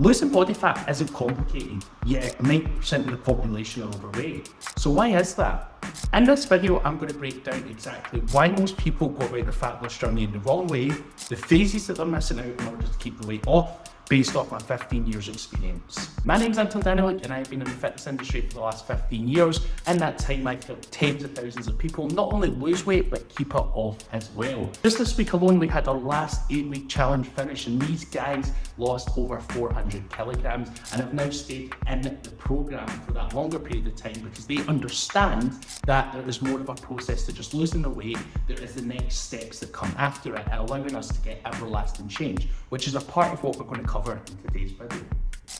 Losing body fat isn't complicated, yet 90% of the population are overweight. So why is that? In this video, I'm going to break down exactly why most people go about their fat loss journey in the wrong way, the phases that they're missing out in order to keep the weight off, based off my 15 years experience. My name's Anton Danyluk and I've been in the fitness industry for the last 15 years. In that time, I've helped tens of thousands of people not only lose weight, but keep it off as well. Just this week alone, we had our last 8-week challenge finish and these guys lost over 400 kilograms and have now stayed in the program for that longer period of time because they understand that there is more of a process to just losing the weight. There is the next steps that come after it, allowing us to get everlasting change, which is a part of what we're going to cover in today's video.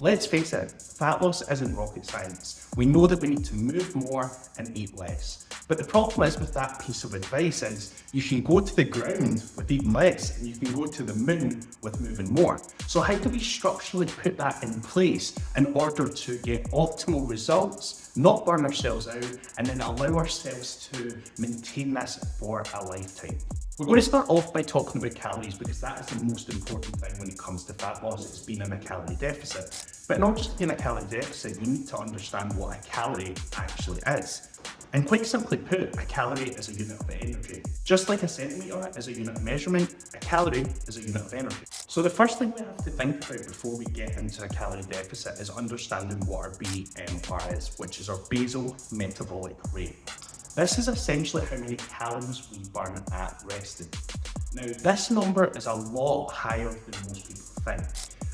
Let's face it, fat loss isn't rocket science. We know that we need to move more and eat less. But the problem is with that piece of advice is you can go to the ground with eating less and you can go to the moon with moving more. So how do we structurally put that in place in order to get optimal results, not burn ourselves out, and then allow ourselves to maintain this for a lifetime? We're going to start off by talking about calories because that is the most important thing when it comes to fat loss. It's being in a calorie deficit. But not just being a calorie deficit, you need to understand what a calorie actually is. And quite simply put, a calorie is a unit of energy. Just like a centimetre is a unit of measurement, a calorie is a unit of energy. So the first thing we have to think about before we get into a calorie deficit is understanding what our BMR is, which is our basal metabolic rate. This is essentially how many calories we burn at resting. Now, this number is a lot higher than most people think.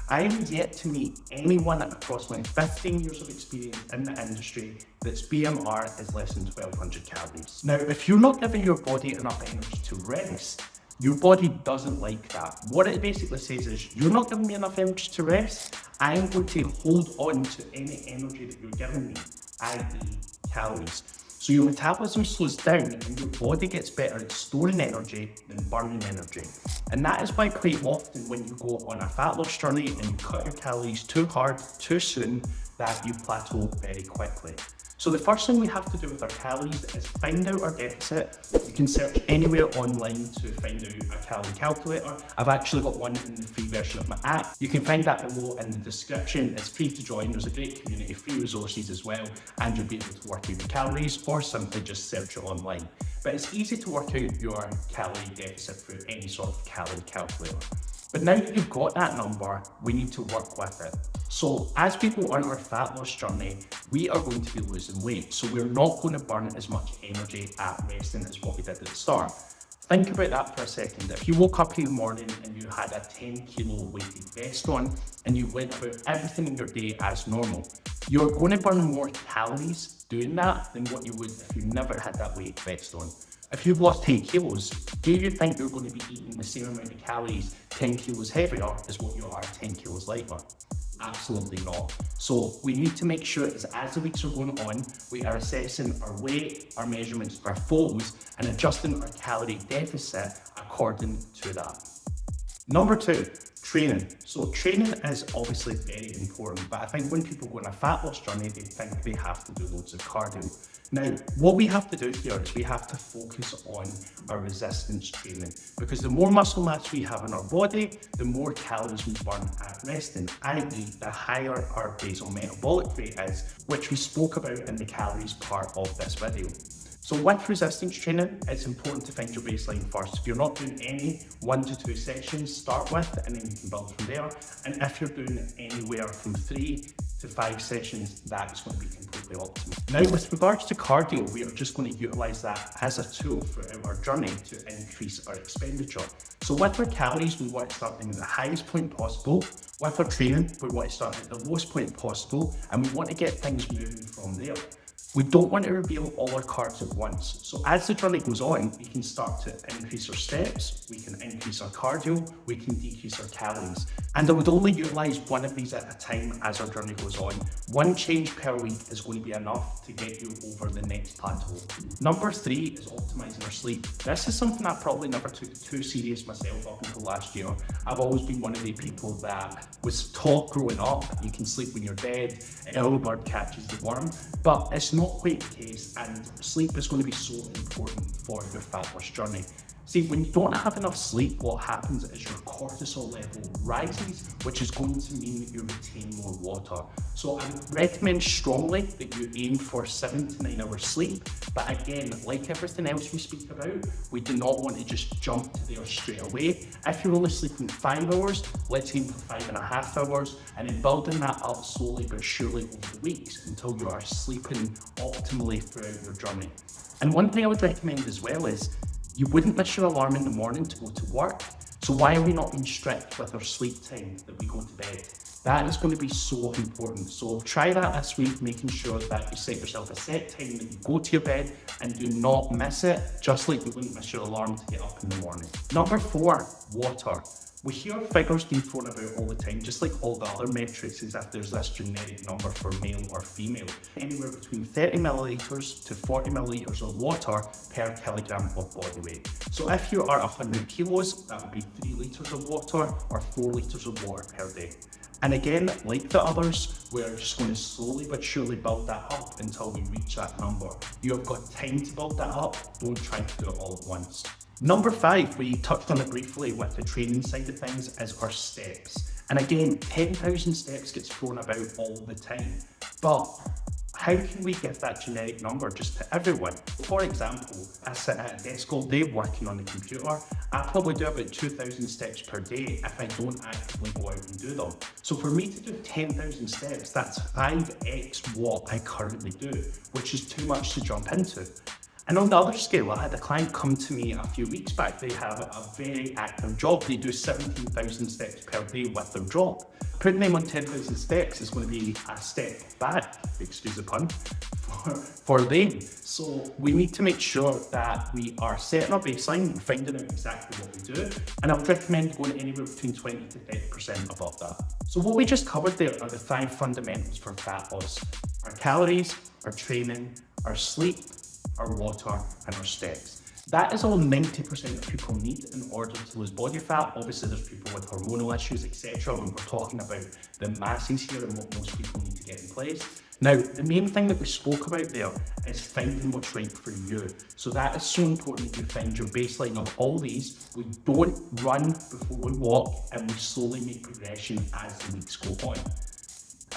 I am yet to meet anyone across my 15 years of experience in the industry that's BMR is less than 1200 calories. Now, if you're not giving your body enough energy to rest, your body doesn't like that. What it basically says is, you're not giving me enough energy to rest, I'm going to hold on to any energy that you're giving me, i.e. calories. So your metabolism slows down and your body gets better at storing energy than burning energy. And that is why quite often when you go on a fat loss journey and you cut your calories too hard, too soon, that you plateau very quickly. So the first thing we have to do with our calories is find out our deficit. You can search anywhere online to find out a calorie calculator. I've actually got one in the free version of my app. You can find that below in the description. It's free to join. There's a great community, free resources as well, and you'll be able to work out your calories or simply just search it online. But it's easy to work out your calorie deficit through any sort of calorie calculator. But now that you've got that number, we need to work with it. So as we go on our fat loss journey, we are going to be losing weight. So we're not going to burn as much energy at resting as what we did at the start. Think about that for a second. If you woke up in the morning and you had a 10 kilo weighted vest on and you went about everything in your day as normal, you're going to burn more calories doing that than what you would if you never had that weighted vest on. If you've lost 10 kilos, do you think you're going to be eating the same amount of calories 10 kilos heavier as what you are 10 kilos lighter? Absolutely not. So we need to make sure as the weeks are going on, we are assessing our weight, our measurements, our flows, and adjusting our calorie deficit according to that. Number 2, training. So training is obviously very important, but I think when people go on a fat loss journey, they think they have to do loads of cardio. Now, what we have to do here is we have to focus on our resistance training because the more muscle mass we have in our body, the more calories we burn at resting, i.e. the higher our basal metabolic rate is, which we spoke about in the calories part of this video. So with resistance training, it's important to find your baseline first. If you're not doing any 1 to 2 sessions, start with, and then you can build from there. And if you're doing anywhere from 3 to 5 sessions, that's going to be completely optimal. Now, with regards to cardio, we are just going to utilize that as a tool throughout our journey to increase our expenditure. So with our calories, we want to start at the highest point possible. With our training, we want to start at the lowest point possible, and we want to get things moving from there. We don't want to reveal all our carbs at once. So as the journey goes on, we can start to increase our steps, we can increase our cardio, we can decrease our calories. And I would only utilize one of these at a time as our journey goes on. One change per week is going to be enough to get you over the next plateau. Number 3 is optimizing our sleep. This is something I probably never took too serious myself up until last year. I've always been one of the people that was taught growing up, you can sleep when you're dead, ill bird catches the worm, but it's not quite the case, and sleep is going to be so important for your fat loss journey. See, when you don't have enough sleep, what happens is your cortisol level rises, which is going to mean that you retain more water. So I would recommend strongly that you aim for 7 to 9 hours sleep. But again, like everything else we speak about, we do not want to just jump to there straight away. If you're only sleeping 5 hours, let's aim for 5.5 hours, and then building that up slowly but surely over the weeks until you are sleeping optimally throughout your journey. And one thing I would recommend as well is you wouldn't miss your alarm in the morning to go to work. So why are we not being strict with our sleep time that we go to bed? That is going to be so important. So try that this week, making sure that you set yourself a set time that you go to your bed and do not miss it, just like you wouldn't miss your alarm to get up in the morning. Number 4, water. We hear figures being thrown about all the time, just like all the other metrics, as if there's this generic number for male or female. Anywhere between 30 millilitres to 40 millilitres of water per kilogram of body weight. So if you are 100 kilos, that would be 3 litres of water or 4 litres of water per day. And again, like the others, we're just going to slowly but surely build that up until we reach that number. You have got time to build that up, don't try to do it all at once. Number 5, we touched on it briefly with the training side of things, is our steps. And again, 10,000 steps gets thrown about all the time. But how can we give that generic number just to everyone? For example, I sit at a desk all day working on the computer. I probably do about 2,000 steps per day if I don't actively go out and do them. So for me to do 10,000 steps, that's 5x what I currently do, which is too much to jump into. And on the other scale, I had a client come to me a few weeks back. They have a very active job. They do 17,000 steps per day with their job. Putting them on 10,000 steps is going to be a step back, excuse the pun, for them. So we need to make sure that we are setting our baseline and finding out exactly what we do. And I would recommend going anywhere between 20 to 30% above that. So what we just covered there are the 5 fundamentals for fat loss: our calories, our training, our sleep, our water, and our steps. That is all 90% of people need in order to lose body fat. Obviously, there's people with hormonal issues, etc. When we're talking about the masses here and what most people need to get in place. Now, the main thing that we spoke about there is finding what's right for you. So that is so important that you find your baseline of all these. We don't run before we walk, and we slowly make progression as the weeks go on.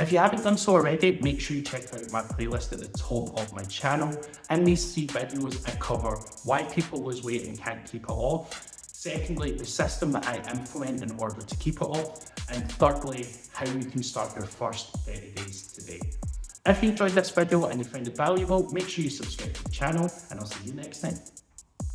If you haven't done so already, make sure you check out my playlist at the top of my channel. In these 3 videos, I cover why people lose weight and can't keep it off. Secondly, the system that I implement in order to keep it off. And thirdly, how you can start your first 30 days today. If you enjoyed this video and you found it valuable, make sure you subscribe to the channel, and I'll see you next time.